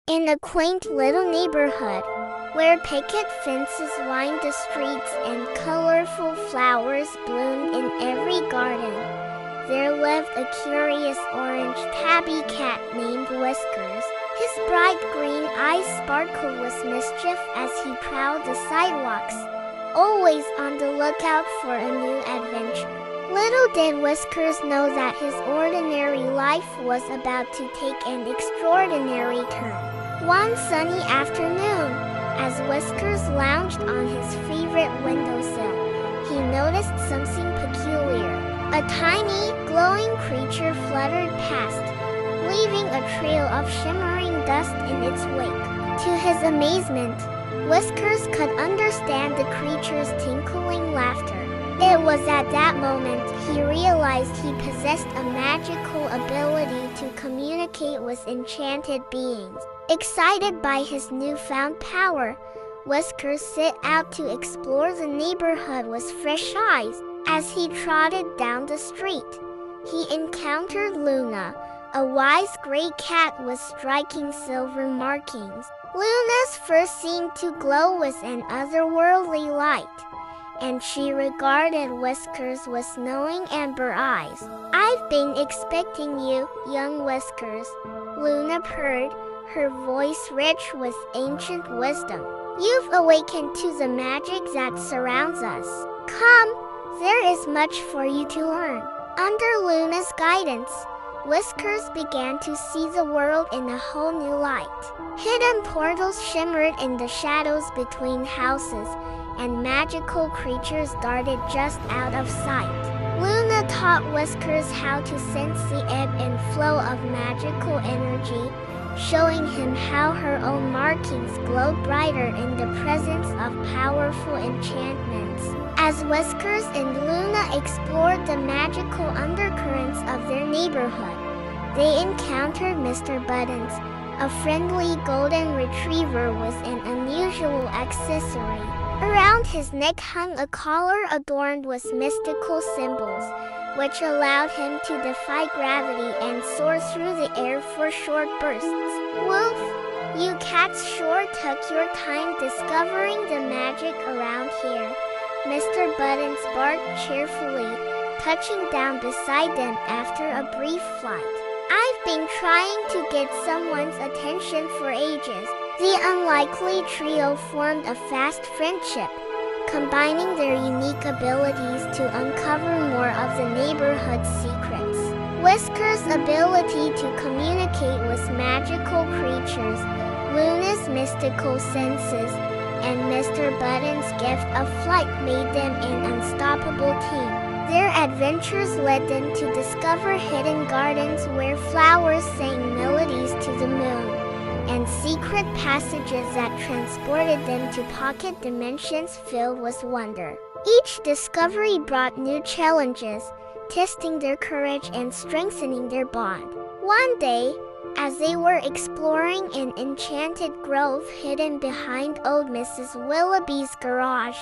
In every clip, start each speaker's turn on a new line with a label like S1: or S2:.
S1: In a quaint little neighborhood, where picket fences lined the streets and colorful flowers bloomed in every garden, there lived a curious orange tabby cat named Whiskers. His bright green eyes sparkled with mischief as he prowled the sidewalks, always on the lookout for a new adventure. Little did Whiskers know that his ordinary life was about to take an extraordinary turn. One sunny afternoon, as Whiskers lounged on his favorite windowsill, he noticed something peculiar. A tiny, glowing creature fluttered past, leaving a trail of shimmering dust in its wake. To his amazement, Whiskers could understand the creature's tinkling laughter. It was at that moment he realized he possessed a magical ability to communicate with enchanted beings. Excited by his newfound power, Whiskers set out to explore the neighborhood with fresh eyes. As he trotted down the street, he encountered Luna, a wise gray cat with striking silver markings. Luna's fur seemed to glow with an otherworldly light, and she regarded Whiskers with knowing amber eyes. "I've been expecting you, young Whiskers," Luna purred, her voice rich with ancient wisdom. "You've awakened to the magic that surrounds us. Come, there is much for you to learn." Under Luna's guidance, Whiskers began to see the world in a whole new light. Hidden portals shimmered in the shadows between houses, and magical creatures darted just out of sight. Luna taught Whiskers how to sense the ebb and flow of magical energy, showing him how her own markings glowed brighter in the presence of powerful enchantments. As Whiskers and Luna explored the magical undercurrents of their neighborhood, they encountered Mr. Buttons, a friendly golden retriever with an unusual accessory. Around his neck hung a collar adorned with mystical symbols, which allowed him to defy gravity and soar through the air for short bursts. "Woof! You cats sure took your time discovering the magic around here," Mr. Buttons barked cheerfully, touching down beside them after a brief flight. "I've been trying to get someone's attention for ages." The unlikely trio formed a fast friendship, combining their unique abilities to uncover more of the neighborhood's secrets. Whiskers' ability to communicate with magical creatures, Luna's mystical senses, and Mr. Button's gift of flight made them an unstoppable team. Their adventures led them to discover hidden gardens where flowers sang melodies to the moon, and secret passages that transported them to pocket dimensions filled with wonder. Each discovery brought new challenges, testing their courage and strengthening their bond. One day, as they were exploring an enchanted grove hidden behind old Mrs. Willoughby's garage,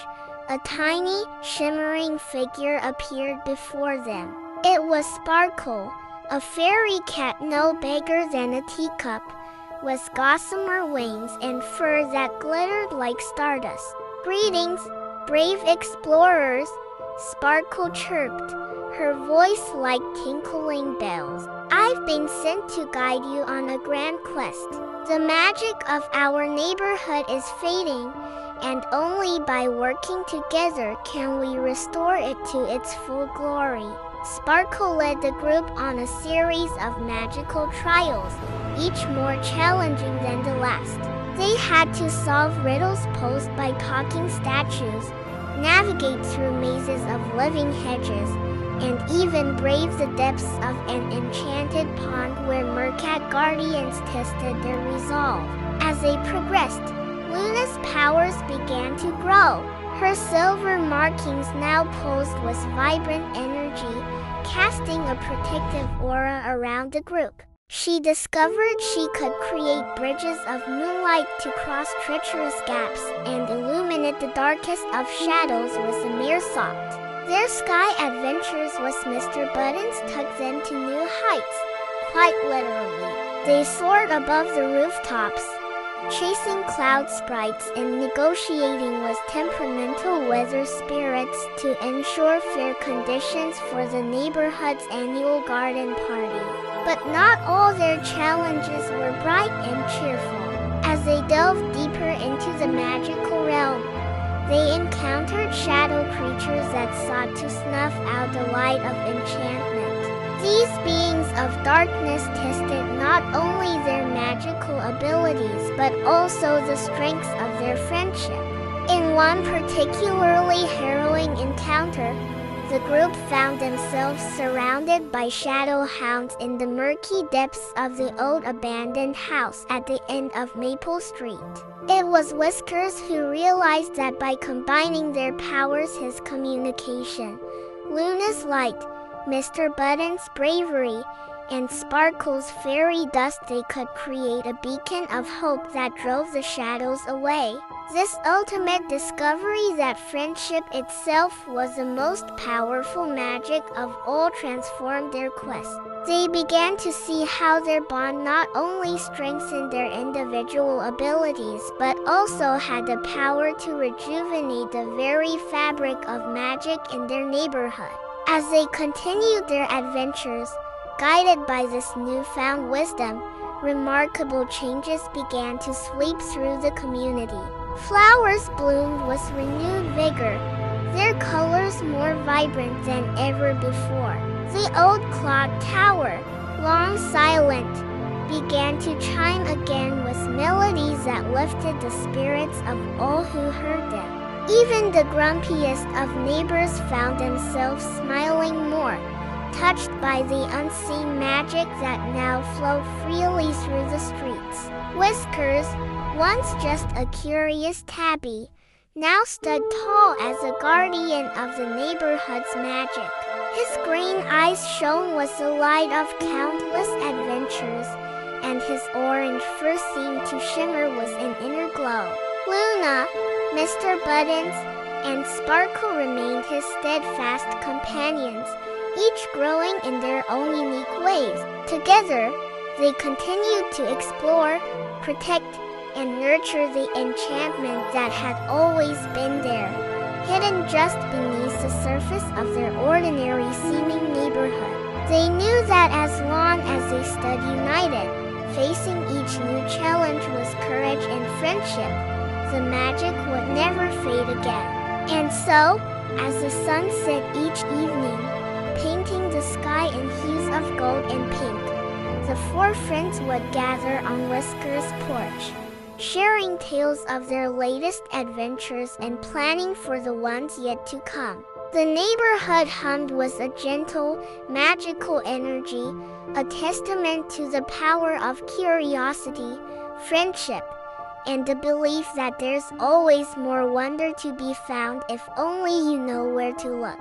S1: a tiny, shimmering figure appeared before them. It was Sparkle, a fairy cat no bigger than a teacup, with gossamer wings and fur that glittered like stardust. "Greetings, brave explorers," Sparkle chirped, her voice like tinkling bells. "I've been sent to guide you on a grand quest. The magic of our neighborhood is fading, and only by working together can we restore it to its full glory." Sparkle led the group on a series of magical trials, each more challenging than the last. They had to solve riddles posed by talking statues, navigate through mazes of living hedges, and even brave the depths of an enchanted pond where Mercat guardians tested their resolve. As they progressed, Luna's powers began to grow. Her silver markings now pulsed with vibrant energy, casting a protective aura around the group. She discovered she could create bridges of moonlight to cross treacherous gaps and illuminate the darkest of shadows with a mere thought. Their sky adventures with Mr. Buttons took them to new heights, quite literally. They soared above the rooftops, chasing cloud sprites and negotiating with temperamental weather spirits to ensure fair conditions for the neighborhood's annual garden party. But not all their challenges were bright and cheerful. As they delved deeper into the magical realm, they encountered shadow creatures that sought to snuff out the light of enchantment. These beings of darkness tested not only their magical abilities but also the strengths of their friendship. In one particularly harrowing encounter, the group found themselves surrounded by shadow hounds in the murky depths of the old abandoned house at the end of Maple Street. It was Whiskers who realized that by combining their powers, his communication, Luna's light, Mr. Button's bravery, and Sparkle's fairy dust, they could create a beacon of hope that drove the shadows away. This ultimate discovery that friendship itself was the most powerful magic of all transformed their quest. They began to see how their bond not only strengthened their individual abilities but also had the power to rejuvenate the very fabric of magic in their neighborhood. As they continued their adventures, guided by this newfound wisdom, remarkable changes began to sweep through the community. Flowers bloomed with renewed vigor, their colors more vibrant than ever before. The old clock tower, long silent, began to chime again with melodies that lifted the spirits of all who heard them. Even the grumpiest of neighbors found themselves smiling more, touched by the unseen magic that now flowed freely through the streets. Whiskers, once just a curious tabby, now stood tall as a guardian of the neighborhood's magic. His green eyes shone with the light of countless adventures, and his orange fur seemed to shimmer with an inner glow. Luna, Mr. Buttons, and Sparkle remained his steadfast companions, each growing in their own unique ways. Together, they continued to explore, protect, and nurture the enchantment that had always been there, hidden just beneath the surface of their ordinary-seeming neighborhood. They knew that as long as they stood united, facing each new challenge with courage and friendship, the magic would never fade again. And so, as the sun set each evening, painting the sky in hues of gold and pink, the four friends would gather on Whisker's porch, sharing tales of their latest adventures and planning for the ones yet to come. The neighborhood hummed with a gentle, magical energy, a testament to the power of curiosity, friendship, and the belief that there's always more wonder to be found if only you know where to look.